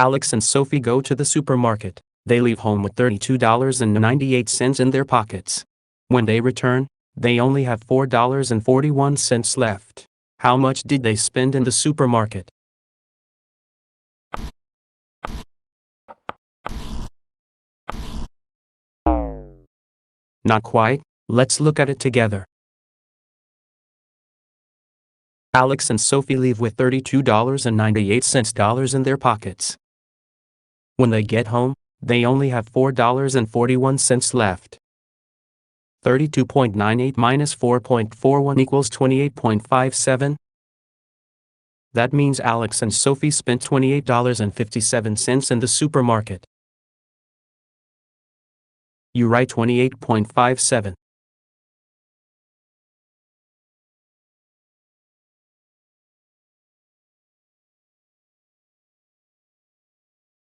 Alex and Sophie go to the supermarket. They leave home with $32.98 in their pockets. When they return, they only have $4.41 left. How much did they spend in the supermarket? Not quite. Let's look at it together. Alex and Sophie leave with $32.98 in their pockets. When they get home, they only have $4.41 left. 32.98 minus 4.41 equals 28.57. That means Alex and Sophie spent $28.57 in the supermarket. You write 28.57.